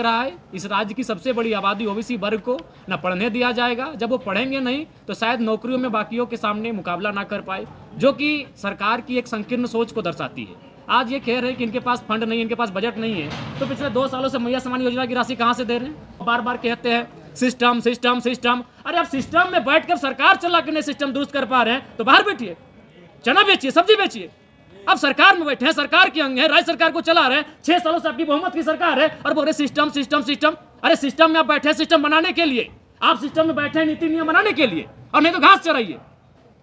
रहा है इस राज्य की सबसे बड़ी आबादी ओबीसी वर्ग को न पढ़ने दिया जाएगा। जब वो पढ़ेंगे नहीं तो शायद नौकरियों में बाकियों के सामने मुकाबला ना कर पाए, जो कि सरकार की एक संकीर्ण सोच को दर्शाती है। आज ये कह रहे हैं कि इनके पास फंड नहीं, इनके पास बजट नहीं है, तो पिछले 2 सालों से मैया सम्मान योजना की राशि कहाँ से दे रहे हैं? बार बार कहते हैं सिस्टम सिस्टम सिस्टम। अरे आप सिस्टम में बैठकर सरकार चला के नहीं सिस्टम दुरुस्त कर पा रहे हैं तो बाहर बैठिए, चना बेचिए, सब्जी बेचिए। अब सरकार में बैठे हैं, सरकार के अंग है, राज्य सरकार को चला रहे हैं, 6 सालों से आपकी बहुमत की सरकार है और बोल रहे सिस्टम सिस्टम सिस्टम। अरे सिस्टम में आप बैठे हैं सिस्टम बनाने के लिए, आप सिस्टम में बैठे हैं नीति नियम बनाने के लिए, और नहीं तो घास चराइए,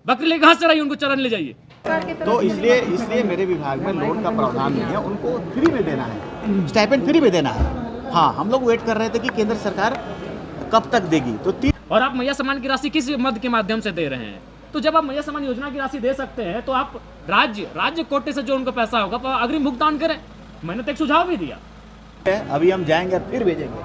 बकरी ले घास चराइए, उनको चरन ले जाइए। तो इसलिए मेरे विभाग में लोन का प्रावधान नहीं है, उनको फ्री में देना है, स्टाइपेंड फ्री में देना है। हाँ, हम लोग वेट कर रहे थे कि केंद्र सरकार कब तक देगी। तो और आप मैया सम्मान की राशि किस मद के माध्यम से दे रहे हैं? तो जब आप मैया सम्मान योजना की राशि दे सकते हैं तो आप राज्य कोटे से जो उनको पैसा होगा तो अग्रिम भुगतान करें। मैंने तो एक सुझाव भी दिया। अभी हम जाएंगे फिर भेजेंगे,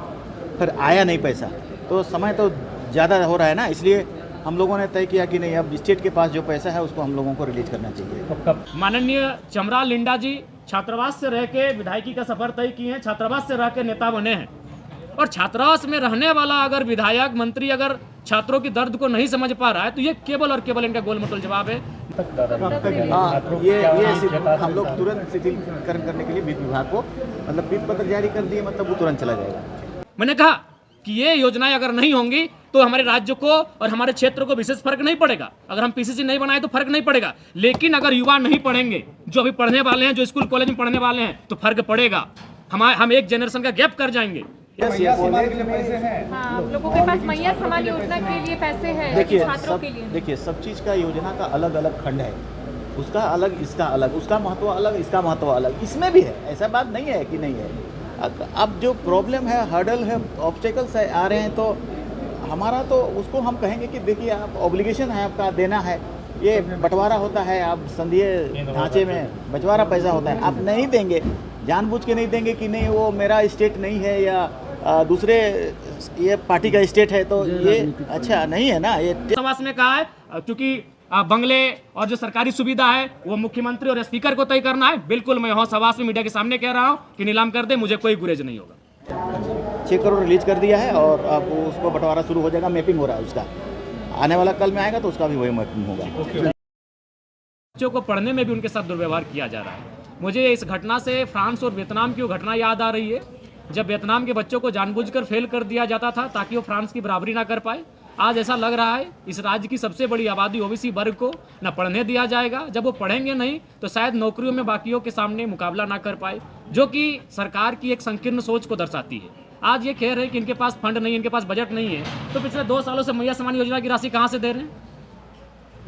फिर आया नहीं पैसा, तो समय तो ज़्यादा हो रहा है ना, इसलिए हम लोगों ने तय किया कि नहीं, अब स्टेट के पास जो पैसा है उसको हम लोगों को रिलीज करना चाहिए। माननीय चमरा लिंडा जी छात्रावास से रह के विधायकी का सफर तय किए हैं, छात्रावास से रह के नेता बने हैं, और छात्रावास में रहने वाला अगर विधायक मंत्री अगर छात्रों की दर्द को नहीं समझ पा रहा है तो ये केवल और केवल इनका गोलमटोल जवाब है। ये हम लोग तुरंत शिथिलीकरण करने के लिए वित्त विभाग को मतलब वित्त पत्र जारी कर दिए, मतलब वो तुरंत चला जाएगा। मैंने कहा कि ये योजनाएं अगर नहीं होंगी तो हमारे राज्य को और हमारे क्षेत्र को विशेष फर्क नहीं पड़ेगा। अगर हम पीसीसी नहीं बनाए तो फर्क नहीं पड़ेगा, लेकिन अगर युवा नहीं पढ़ेंगे, जो अभी पढ़ने वाले हैं, जो स्कूल कॉलेज में पढ़ने वाले हैं, तो फर्क पड़ेगा। हम एक जनरेशन का गैप कर जाएंगे। हाँ, लोगों के पास मैया सम्मान योजना के लिए पैसे हैं छात्रों के लिए। देखिए सब चीज़ का योजना का अलग अलग खंड है, उसका अलग, इसका अलग, उसका महत्व अलग, इसका महत्व अलग, इसमें भी है, ऐसा बात नहीं है कि नहीं है। अब जो प्रॉब्लम है, हर्डल है, ऑब्स्टेकल्स आ रहे हैं, तो हमारा तो उसको हम कहेंगे कि देखिए आप ऑब्लिगेशन है, आपका देना है, ये बंटवारा होता है, आप संघीय ढांचे में बंटवारा पैसा होता है, आप नहीं देंगे, जानबूझ के नहीं देंगे कि नहीं वो मेरा स्टेट नहीं है या दूसरे ये पार्टी का स्टेट है, तो ये अच्छा नहीं है ना। ये समाज में कहा है क्योंकि बंगले और जो सरकारी सुविधा है वो मुख्यमंत्री और स्पीकर को तय करना है। बिल्कुल मैं यहाँ सभा में मीडिया के सामने कह रहा हूँ कि नीलाम कर दे, मुझे कोई गुरेज नहीं होगा। 6 करोड़ रिलीज कर दिया है और अब उसको बंटवारा शुरू हो जाएगा, मैपिंग हो रहा है उसका, आने वाला कल में आएगा तो उसका भी वही मैपिंग होगा। बच्चों को पढ़ने में भी उनके साथ दुर्व्यवहार किया जा रहा है। मुझे इस घटना से फ्रांस और वियतनाम की वो घटना याद आ रही है, जब वियतनाम के बच्चों को जानबूझकर फेल कर दिया जाता था ताकि वो फ्रांस की बराबरी ना कर पाए। आज ऐसा लग रहा है इस राज्य की सबसे बड़ी आबादी ओबीसी वर्ग को न पढ़ने दिया जाएगा। जब वो पढ़ेंगे नहीं तो शायद नौकरियों में बाकियों के सामने मुकाबला ना कर पाए, जो कि सरकार की एक संकीर्ण सोच को दर्शाती है। आज ये कह रहे हैं कि इनके पास फंड नहीं, इनके पास बजट नहीं है, तो पिछले 2 सालों से मैया सम्मान योजना की राशि कहाँ से दे रहे हैं?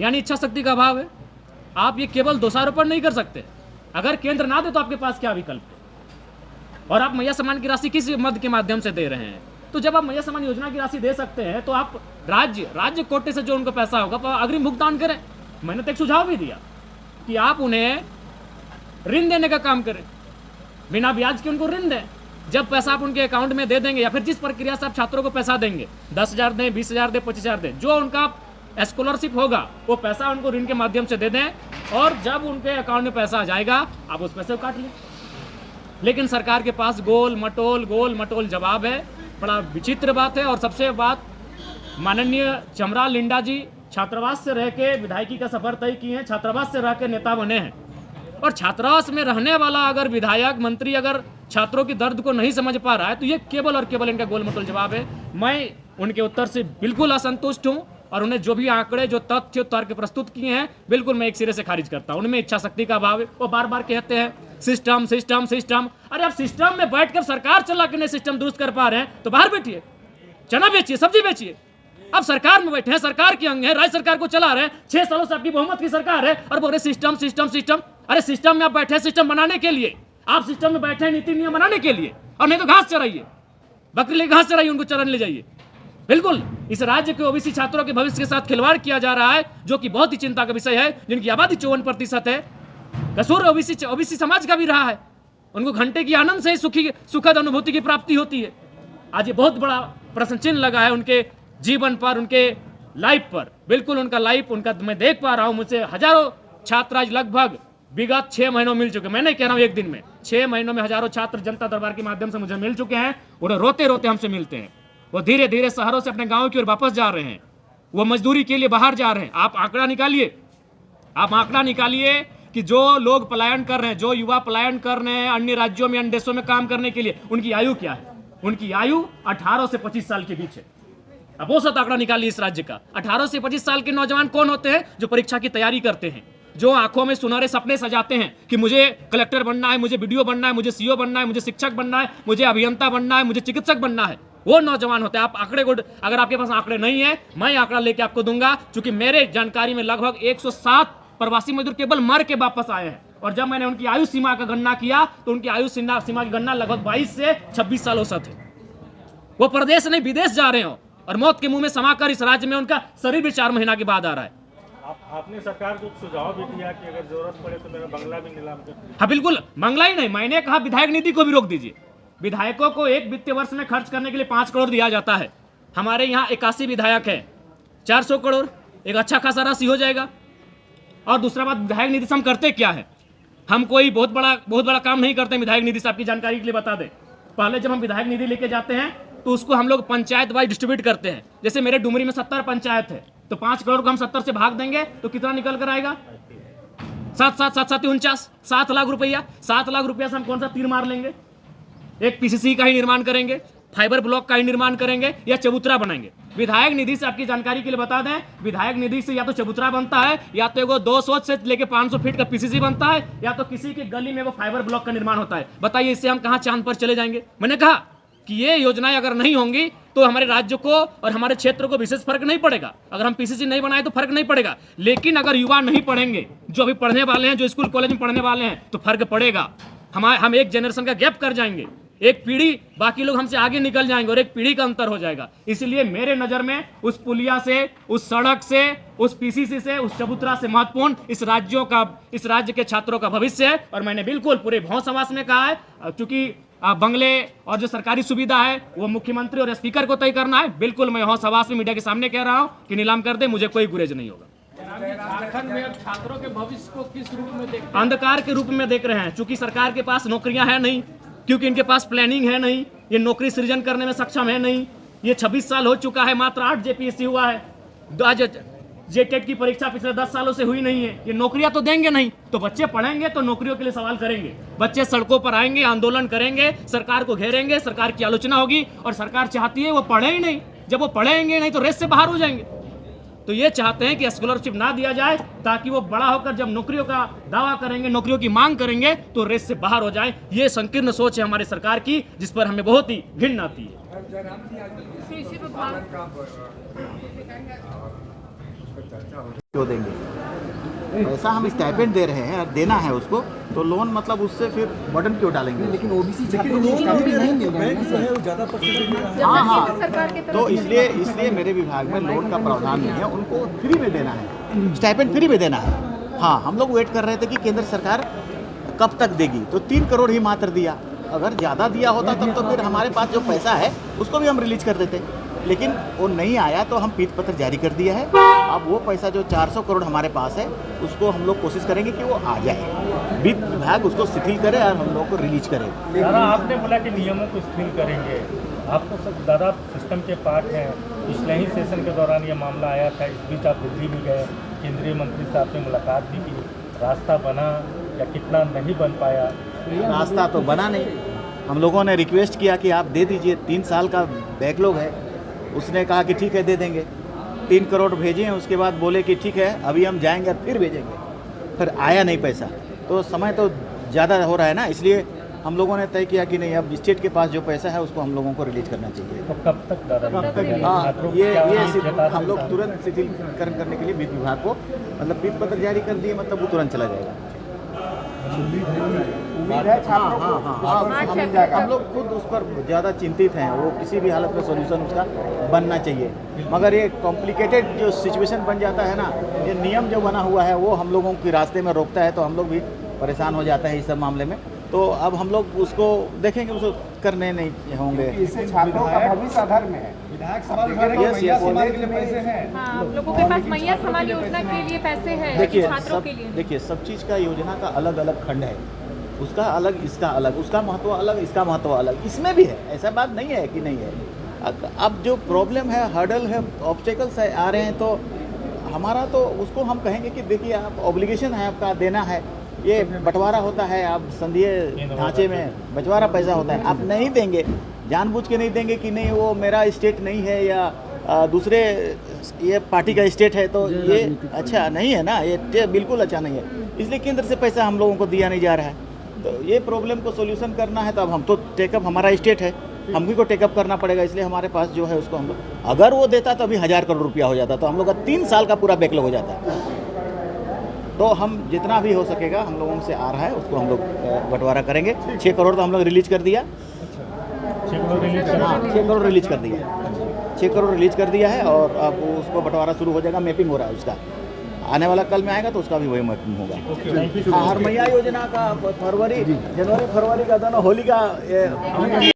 यानी इच्छा शक्ति का अभाव है। आप ये केवल दोषारोपण नहीं कर सकते, अगर केंद्र ना दे तो आपके पास क्या विकल्प है? और आप मैया सम्मान की राशि किस मद के माध्यम से दे रहे हैं? तो जब आप मैया सम्मान योजना की राशि दे सकते हैं तो आप राज्य कोटे से जो उनको पैसा होगा तो अग्रिम भुगतान करें। मैंने तो एक सुझाव भी दिया कि आप उन्हें ऋण देने का काम करें, बिना ब्याज के उनको ऋण दें। जब पैसा आप उनके अकाउंट में दे देंगे या फिर जिस प्रक्रिया से आप छात्रों को पैसा देंगे, 10,000 दें, 20,000 दें, 25,000 दें, जो उनका स्कॉलरशिप होगा वो पैसा उनको ऋण के माध्यम से दे दें, और जब उनके अकाउंट में पैसा आ जाएगा आप उस पैसे को काट लें। लेकिन सरकार के पास गोल मटोल जवाब है। बड़ा विचित्र बात है। और सबसे बात, माननीय चमरा लिंडा जी छात्रावास से रह के विधायकी का सफर तय किए हैं, छात्रावास से रह के नेता बने हैं, और छात्रावास में रहने वाला अगर विधायक मंत्री अगर छात्रों की दर्द को नहीं समझ पा रहा है तो ये केवल और केवल इनका गोलमटोल जवाब है। मैं उनके उत्तर से बिल्कुल असंतुष्ट हूँ, और उन्हें जो भी आंकड़े, जो तथ्य तर्क प्रस्तुत किए हैं, बिल्कुल मैं एक सिरे से खारिज करता हूं। उनमें इच्छा शक्ति का अभाव है। वो बार बार कहते हैं सिस्टम सिस्टम सिस्टम। अरे आप सिस्टम में बैठकर सरकार चला के नहीं सिस्टम दुरुस्त कर पा रहे हैं तो बाहर बैठिए, चना बेचिए, सब्जी बेचिए। अब सरकार में बैठे हैं, सरकार के अंग है, राज्य सरकार को चला रहे हैं, 6 सालों से आपकी बहुमत की सरकार है, और बोल रहे सिस्टम सिस्टम सिस्टम। अरे सिस्टम में आप बैठे हैं सिस्टम बनाने के लिए, आप सिस्टम में बैठे हैं नीति नियम बनाने के लिए, और नहीं तो घास चराइए, बकरी ले घास चराइए, उनको चरन ले जाइए। बिल्कुल इस राज्य के ओबीसी छात्रों के भविष्य के साथ खिलवाड़ किया जा रहा है, जो कि बहुत ही चिंता का विषय है, जिनकी आबादी 54% है। कसूर ओबीसी समाज का भी रहा है। उनको घंटे की आनंद से सुखद अनुभूति की प्राप्ति होती है। आज ये बहुत बड़ा प्रश्न चिन्ह लगा है उनके जीवन पर, उनके लाइफ पर। बिल्कुल उनका लाइफ, उनका मैं देख पा रहा हूँ, मुझसे हजारों छात्र आज लगभग विगत 6 महीनों मिल चुके, मैं नहीं कह रहा हूँ एक दिन में, 6 महीनों में हजारों छात्र जनता दरबार के माध्यम से मुझे मिल चुके हैं। उन्हें रोते रोते हमसे मिलते हैं, वो धीरे धीरे शहरों से अपने गाँव की ओर वापस जा रहे हैं, वो मजदूरी के लिए बाहर जा रहे हैं। आप आंकड़ा निकालिए, आप आंकड़ा निकालिए कि जो लोग पलायन कर रहे हैं, जो युवा पलायन कर रहे हैं अन्य राज्यों में, अन्य देशों में काम करने के लिए, उनकी आयु क्या है? उनकी आयु 18 से 25 साल के बीच है। अब वो सब आंकड़ा निकालिए इस राज्य का। 18 से 25 साल के नौजवान कौन होते हैं? जो परीक्षा की तैयारी करते हैं, जो आंखों में सुनहरे सपने सजाते हैं कि मुझे कलेक्टर बनना है, मुझे बीडीओ बनना है, मुझे सीओ बनना है, मुझे शिक्षक बनना है, मुझे अभियंता बनना है, मुझे चिकित्सक बनना है। वो नौजवान होते हैं। आप आंकड़े को, अगर आपके पास आंकड़े नहीं है, मैं आंकड़ा लेके आपको दूंगा, क्योंकि मेरे जानकारी में लगभग 107 प्रवासी मजदूर केवल मर के वापस आए हैं। और जब मैंने उनकी आयु सीमा का गणना किया तो उनकी आयु सीमा की गणना लगभग 22 से 26 साल औसत है। वो प्रदेश नहीं विदेश जा रहे हो और मौत के मुंह में समाकर इस राज्य में उनका शरीर भी 4 महीना के बाद आ रहा है। आपने सरकार को सुझाव भी दिया कि अगर जरूरत पड़े तो मेरा बंगला भी नीलाम कर। हाँ बिल्कुल, बंगला ही नहीं, मैंने कहा विधायक निधि को भी रोक दीजिए। विधायकों को एक वित्तीय वर्ष में खर्च करने के लिए 5 करोड़ दिया जाता है। हमारे यहाँ 81 विधायक है, 400 करोड़ एक अच्छा खासा राशि हो जाएगा। और दूसरा बात, विधायक निधि से हम करते क्या है? हम कोई बहुत बड़ा काम नहीं करते। विधायक निधि से आपकी जानकारी के लिए बता दें, पहले जब हम विधायक निधि लेके जाते हैं तो उसको हम लोग पंचायत वाइज डिस्ट्रीब्यूट करते हैं। जैसे मेरे डुमरी में 70 पंचायत है, तो 5 करोड़ को हम 70 से भाग देंगे तो कितना निकल कर आएगा? 7 7 लाख रुपया। 7 लाख रुपया से हम कौन सा तीर मार लेंगे? एक पीसीसी का ही निर्माण करेंगे, फाइबर ब्लॉक का ही निर्माण करेंगे, या चबूतरा बनाएंगे। विधायक निधि से आपकी जानकारी के लिए बता दें, विधायक निधि से या तो चबूतरा बनता है, या तो एगो 200 से लेके 500 फीट का पीसीसी बनता है, या तो किसी की गली में वो फाइबर ब्लॉक का निर्माण होता है। बताइए इससे हम कहां चांद पर चले जाएंगे? मैंने कहा कि ये योजनाएं अगर नहीं होंगी तो हमारे राज्य को और हमारे क्षेत्र को विशेष फर्क नहीं पड़ेगा। अगर हम पीसीसी नहीं बनाए तो फर्क नहीं पड़ेगा, लेकिन अगर युवा नहीं पढ़ेंगे, जो अभी पढ़ने वाले हैं, जो स्कूल कॉलेज में पढ़ने वाले हैं, तो फर्क पड़ेगा। हम एक जनरेशन का गैप कर जाएंगे, एक पीढ़ी, बाकी लोग हमसे आगे निकल जाएंगे और एक पीढ़ी का अंतर हो जाएगा। इसलिए मेरे नजर में उस पुलिया से, उस सड़क से, उस पीसीसी से, उस चबूतरा से महत्वपूर्ण इस राज्य के छात्रों का भविष्य है। और मैंने बिल्कुल पूरे भौं-समास में कहा है, क्योंकि बंगले और जो सरकारी सुविधा है वो मुख्यमंत्री और स्पीकर को तय करना है। बिल्कुल मैं हौस-हवास में मीडिया के सामने कह रहा हूं कि नीलाम कर दे, मुझे कोई गुरेज नहीं होगा। झारखंड में अब छात्रों के भविष्य को किस रूप में देखते हैं? अंधकार के रूप में देख रहे हैं, क्योंकि सरकार के पास नौकरियां है नहीं, क्योंकि इनके पास प्लानिंग है नहीं, ये नौकरी सृजन करने में सक्षम है नहीं। ये 26 साल हो चुका है, मात्र 8 जेपीएससी हुआ है, आज जेटेट की परीक्षा पिछले 10 सालों से हुई नहीं है। ये नौकरियां तो देंगे नहीं, तो बच्चे पढ़ेंगे तो नौकरियों के लिए सवाल करेंगे, बच्चे सड़कों पर आएंगे, आंदोलन करेंगे, सरकार को घेरेंगे, सरकार की आलोचना होगी। और सरकार चाहती है वो पढ़े ही नहीं, जब वो पढ़ेंगे नहीं तो रेस से बाहर हो जाएंगे। तो ये चाहते हैं कि स्कॉलरशिप ना दिया जाए, ताकि वो बड़ा होकर जब नौकरियों का दावा करेंगे, नौकरियों की मांग करेंगे, तो रेस से बाहर हो जाए। ये संकीर्ण सोच है हमारी सरकार की, जिस पर हमें बहुत ही घिन आती है। क्यों देंगे? ऐसा हम स्टाइपेंड दे रहे हैं और देना है उसको, तो लोन मतलब उससे फिर बर्डन क्यों डालेंगे? लेकिन ओबीसी छात्रों को बैंक जो है वो ज़्यादा परसेंटेज। हाँ, सरकार की तरफ तो इसलिए मेरे विभाग में लोन का प्रावधान नहीं है, उनको फ्री में देना है, स्टाइपेंड फ्री में देना है। हाँ, हम लोग वेट कर रहे थे कि केंद्र सरकार कब तक देगी, तो 3 करोड़ ही मात्र दिया। अगर ज़्यादा दिया होता तब तो फिर हमारे पास जो पैसा है उसको भी हम रिलीज कर देते, लेकिन वो नहीं आया तो हम पीत पत्र जारी कर दिया है। अब वो पैसा जो 400 करोड़ हमारे पास है उसको हम लोग कोशिश करेंगे कि वो आ जाए, वित्त विभाग उसको शिथिल करे और हम लोग को रिलीज करे। दादा आपने बोला कि नियमों को शिथिल करेंगे, आपको सब दादा सिस्टम के पार्ट हैं। पिछले ही सेशन के दौरान ये मामला आया था, इस बीच आप दिल्ली भी गए, केंद्रीय मंत्री से आपने मुलाकात भी की, रास्ता बना या कितना नहीं बन पाया? रास्ता तो बना नहीं, हम लोगों ने रिक्वेस्ट किया कि आप दे दीजिए, 3 साल का बैकलॉग है। उसने कहा कि ठीक है दे देंगे, 3 करोड़ भेजे हैं, उसके बाद बोले कि ठीक है अभी हम जाएंगे और फिर भेजेंगे, फिर आया नहीं पैसा। तो समय तो ज़्यादा हो रहा है ना, इसलिए हम लोगों ने तय किया कि नहीं, अब स्टेट के पास जो पैसा है उसको हम लोगों को रिलीज करना चाहिए। तो कब तक दादा? हाँ, ये हम लोग तुरंत शिथिलीकरण करने के लिए वित्त विभाग को मतलब पीत पत्र जारी कर दिए, मतलब वो तुरंत चला जाएगा। उम्मीद है छात्रों को। हम लोग खुद उस पर ज़्यादा चिंतित हैं, वो किसी भी हालत में सोल्यूशन उसका बनना चाहिए, मगर ये कॉम्प्लिकेटेड जो सिचुएशन बन जाता है ना, ये नियम जो बना हुआ है वो हम लोगों के रास्ते में रोकता है, तो हम लोग भी परेशान हो जाता है इस सब मामले में। तो अब हम लोग उसको देखेंगे, उसको करने नहीं होंगे। इससे छात्रों का भविष्य अधर में है। विधायक सवाल उठा रहे हैं कि Yes, मैया yes. समाज के लिए पैसे हैं। हाँ, आप लोगों के पास मैया समान योजना के लिए पैसे हैं देखिए छात्रों सब के लिए। देखिए सब चीज़ का योजना का अलग अलग खंड है, उसका अलग इसका अलग, उसका महत्व अलग इसका महत्व अलग, इसमें भी है, ऐसा बात नहीं है कि नहीं है। अब जो प्रॉब्लम है, हर्डल है, ऑब्स्टेकल्स है आ रहे हैं, तो हमारा तो उसको हम कहेंगे कि देखिए आप ऑब्लिगेशन है आपका देना है, ये बंटवारा होता है, आप संघीय ढांचे में बंटवारा पैसा होता है, आप नहीं देंगे, जानबूझ के नहीं देंगे कि नहीं वो मेरा स्टेट नहीं है या दूसरे ये पार्टी का स्टेट है, तो ये अच्छा नहीं है ना, ये बिल्कुल अच्छा नहीं है। इसलिए केंद्र से पैसा हम लोगों को दिया नहीं जा रहा है, तो ये प्रॉब्लम को सोल्यूशन करना है, तो अब हम तो टेकअप, हमारा स्टेट है, हम भी को टेकअप करना पड़ेगा, इसलिए हमारे पास जो है उसको हम लोग, अगर वो देता तो अभी 1000 करोड़ रुपया हो जाता, तो हम लोग का 3 साल का पूरा बैकलॉग हो जाता। तो हम जितना भी हो सकेगा हम लोगों से आ रहा है उसको हम लोग बंटवारा करेंगे। 6 करोड़ तो हम लोग रिलीज कर दिया, 6 करोड़ रिलीज कर हाँ 6 करोड़ रिलीज कर दिया, 6 करोड़ रिलीज कर दिया है, और अब उसको बंटवारा शुरू हो जाएगा, मैपिंग हो रहा है उसका, आने वाला कल में आएगा तो उसका भी वही मैपिंग होगा। हाँ, हर मैया योजना का जनवरी फरवरी का दोनों होली का